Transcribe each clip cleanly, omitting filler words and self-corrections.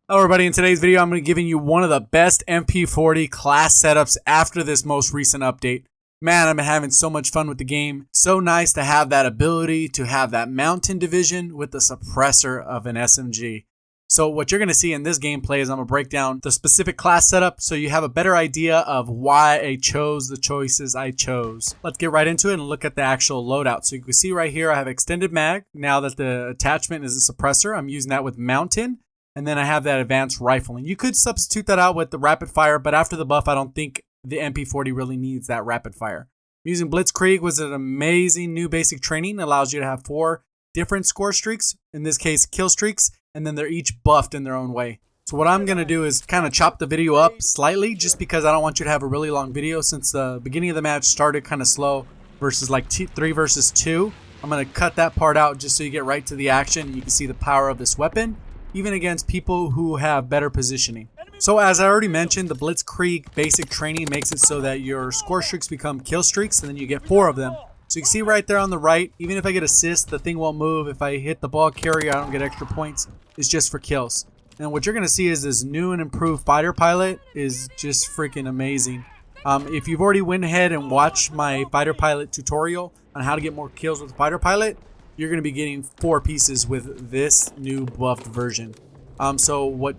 Hello everybody, in today's video I'm going to be giving you one of the best MP40 class setups after this most recent update. Man, I've been having so much fun with the game. So nice to have that ability to have that mountain division with the suppressor of an SMG. So what you're going to see in this gameplay is I'm going to break down the specific class setup so you have a better idea of why I chose the choices I chose. Let's get right into it and look at the actual loadout. So you can see right here I have extended mag. Now that the attachment is a suppressor, I'm using that with mountain. And then I have that advanced rifling. You could substitute that out with the rapid fire, but after the buff, I don't think the MP40 really needs that rapid fire. Using Blitzkrieg was an amazing new basic training. It allows you to have 4 different score streaks, in this case kill streaks, and then they're each buffed in their own way. So what I'm going to do is kind of chop the video up slightly, just because I don't want you to have a really long video since the beginning of the match started kind of slow versus like 3 versus 2. I'm going to cut that part out just so you get right to the action. You can see the power of this weapon, even against people who have better positioning. So as I already mentioned, the Blitzkrieg basic training makes it so that your score streaks become kill streaks, and then you get 4 of them. So you can see right there on the right, even if I get assist, the thing won't move. If I hit the ball carrier, I don't get extra points. It's just for kills. And what you're going to see is this new and improved fighter pilot is just freaking amazing. If you've already went ahead and watched my fighter pilot tutorial on how to get more kills with the fighter pilot, you're going to be getting 4 pieces with this new buffed version. So what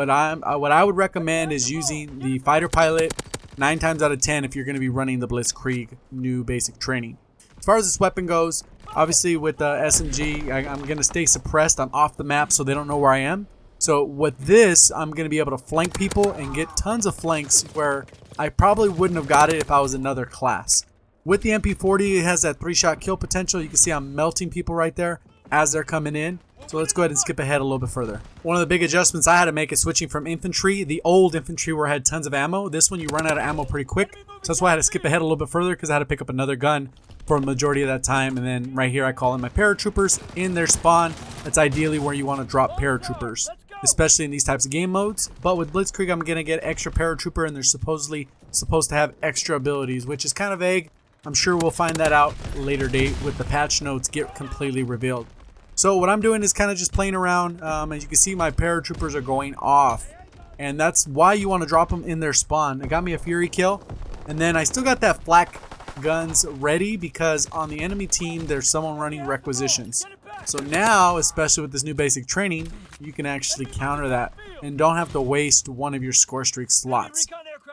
I would recommend is using the fighter pilot 9 times out of 10 if you're going to be running the Blitzkrieg new basic training. As far as this weapon goes, obviously with the SMG, I'm going to stay suppressed. I'm off the map so they don't know where I am. So with this, I'm going to be able to flank people and get tons of flanks where I probably wouldn't have got it if I was another class. With the MP40, it has that 3-shot kill potential. You can see I'm melting people right there as they're coming in. So let's go ahead and skip ahead a little bit further. One of the big adjustments I had to make is switching from infantry, the old infantry where I had tons of ammo. This one you run out of ammo pretty quick. So that's why I had to skip ahead a little bit further, because I had to pick up another gun for a majority of that time. And then right here I call in my paratroopers in their spawn. That's ideally where you want to drop paratroopers, especially in these types of game modes. But with Blitzkrieg, I'm going to get extra paratrooper, and they're supposedly supposed to have extra abilities, which is kind of vague. I'm sure we'll find that out later date with the patch notes get completely revealed. So what I'm doing is kind of just playing around. As you can see, my paratroopers are going off, and that's why you want to drop them in their spawn. It got me a Fury kill, and then I still got that flak guns ready because on the enemy team there's someone running requisitions. So now, especially with this new basic training, you can actually counter that and don't have to waste one of your score streak slots.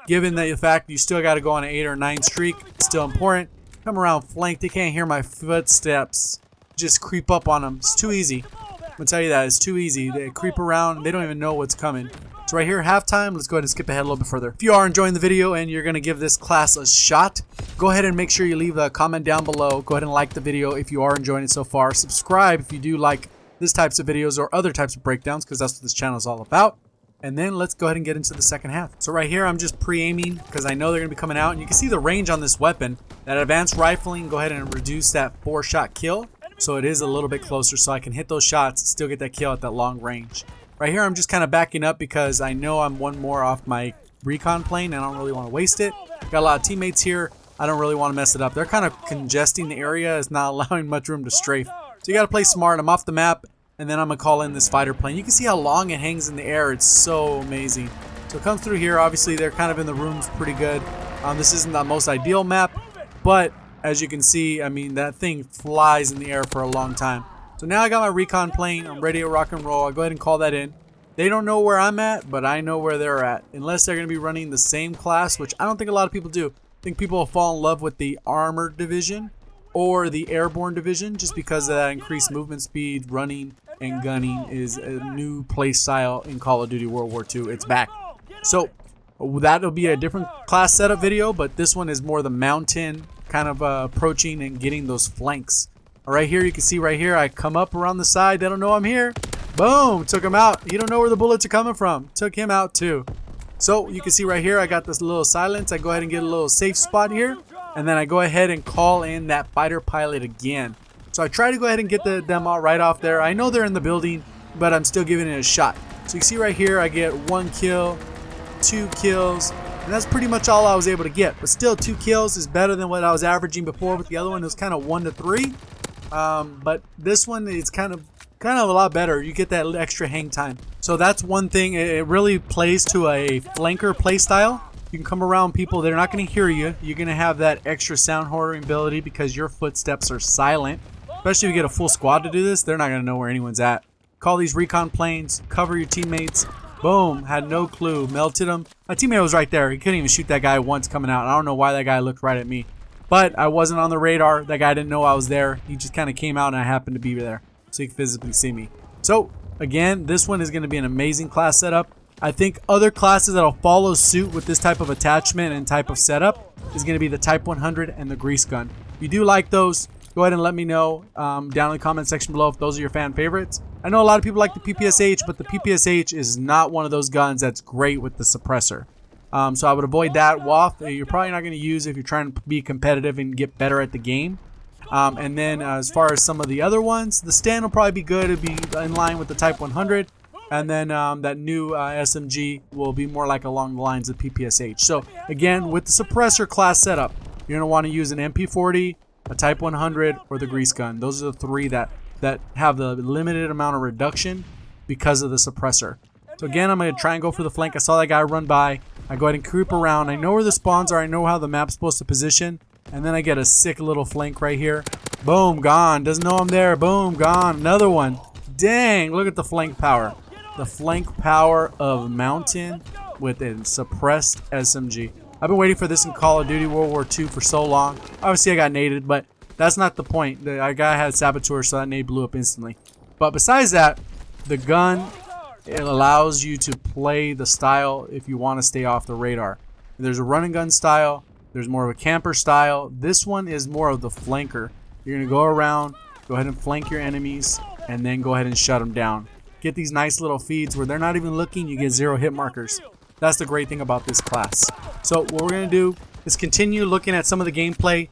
Given that the fact you still got to go on an 8 or 9 streak, it's still important. Come around flank, they can't hear my footsteps. Just creep up on them. It's too easy. I'm gonna tell you that, it's too easy. They creep around, they don't even know what's coming. So right here, halftime, let's go ahead and skip ahead a little bit further. If you are enjoying the video and you're gonna give this class a shot, go ahead and make sure you leave a comment down below. Go ahead and like the video if you are enjoying it so far. Subscribe if you do like this types of videos or other types of breakdowns, because that's what this channel is all about. And then let's go ahead and get into the second half. So right here, I'm just pre-aiming because I know they're going to be coming out. And you can see the range on this weapon. That advanced rifling, go ahead and reduce that 4-shot kill. So it is a little bit closer, so I can hit those shots and still get that kill at that long range. Right here, I'm just kind of backing up because I know I'm one more off my recon plane and I don't really want to waste it. Got a lot of teammates here. I don't really want to mess it up. They're kind of congesting the area. It's not allowing much room to strafe. So you got to play smart. I'm off the map. And then I'm going to call in this fighter plane. You can see how long it hangs in the air. It's so amazing. So it comes through here. Obviously, they're kind of in the rooms pretty good. This isn't the most ideal map. But as you can see, I mean, that thing flies in the air for a long time. So now I got my recon plane. I'm ready to rock and roll. I'll go ahead and call that in. They don't know where I'm at, but I know where they're at. Unless they're going to be running the same class, which I don't think a lot of people do. I think people will fall in love with the armored division or the airborne division just because of that increased movement speed, running, and gunning is a new play style in Call of Duty World War II. It's back. So that'll be a different class setup video, but this one is more the mountain kind of approaching and getting those flanks. Right here, you can see right here, I come up around the side. They don't know I'm here. Boom, took him out. You don't know where the bullets are coming from. Took him out too. So you can see right here, I got this little silence. I go ahead and get a little safe spot here, and then I go ahead and call in that fighter pilot again. So I try to go ahead and get them all right off there. I know they're in the building, but I'm still giving it a shot. So you see right here, I get 1 kill, 2 kills, and that's pretty much all I was able to get. But still, 2 kills is better than what I was averaging before with the other one. It was kind of 1 to 3. But this one is kind of kind of a lot better. You get that extra hang time. So that's one thing. It really plays to a flanker play style. You can come around people, they're not going to hear you. You're going to have that extra sound hoarding ability because your footsteps are silent. Especially if you get a full squad to do this, they're not going to know where anyone's at. Call these recon planes, cover your teammates. Boom, had no clue, melted him. My teammate was right there. He couldn't even shoot that guy once coming out. I don't know why that guy looked right at me. But I wasn't on the radar. That guy didn't know I was there. He just kind of came out and I happened to be there. So he could physically see me. So, again, this one is going to be an amazing class setup. I think other classes that'll follow suit with this type of attachment and type of setup is going to be the Type 100 and the grease gun. If you do like those, go ahead and let me know down in the comment section below if those are your fan favorites. I know a lot of people like the PPSH, but the PPSH is not one of those guns that's great with the suppressor. So I would avoid that. WAF, you're probably not going to use if you're trying to be competitive and get better at the game. And then as far as some of the other ones, the stand will probably be good. It'll be in line with the Type 100. And then that new SMG will be more like along the lines of PPSH. So again, with the suppressor class setup, you're going to want to use an MP40, a Type 100, or the grease gun. Those are the three that have the limited amount of reduction because of the suppressor. So again, I'm going to try and go for the flank. I saw that guy run by. I go ahead and creep around. I know where the spawns are. I know how the map's supposed to position. And then I get a sick little flank right here. Boom, gone. Doesn't know I'm there. Boom, gone. Another one. Dang, look at the flank power. The flank power of Mountain with a suppressed SMG. I've been waiting for this in Call of Duty World War II for so long. Obviously, I got naded, but that's not the point. The guy had Saboteur, so that nade blew up instantly. But besides that, the gun, it allows you to play the style if you want to stay off the radar. There's a run and gun style. There's more of a camper style. This one is more of the flanker. You're going to go around, go ahead and flank your enemies, and then go ahead and shut them down. Get these nice little feeds where they're not even looking. You get 0 hit markers. That's the great thing about this class. So what we're going to do is continue looking at some of the gameplay.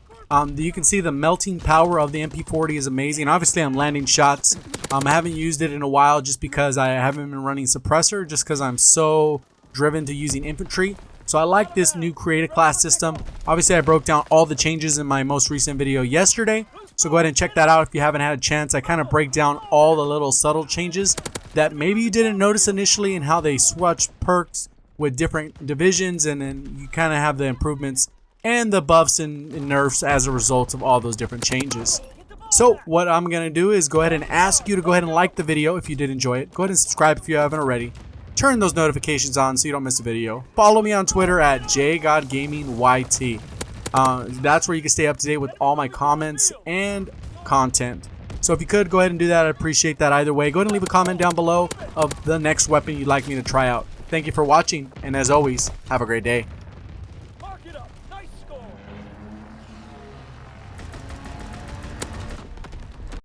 You can see the melting power of the MP40 is amazing. Obviously, I'm landing shots. I haven't used it in a while just because I haven't been running suppressor, just because I'm so driven to using infantry. So I like this new creative class system. Obviously, I broke down all the changes in my most recent video yesterday. So go ahead and check that out if you haven't had a chance. I kind of break down all the little subtle changes that maybe you didn't notice initially and how they switch perks with different divisions, and then you kind of have the improvements and the buffs and nerfs as a result of all those different changes. So what I'm going to do is go ahead and ask you to go ahead and like the video if you did enjoy it. Go ahead and subscribe if you haven't already. Turn those notifications on so you don't miss a video. Follow me on Twitter at JGodGamingYT. That's where you can stay up to date with all my comments and content. So if you could, go ahead and do that. I'd appreciate that either way. Go ahead and leave a comment down below of the next weapon you'd like me to try out. Thank you for watching, and as always, have a great day. Mark it up. Nice score.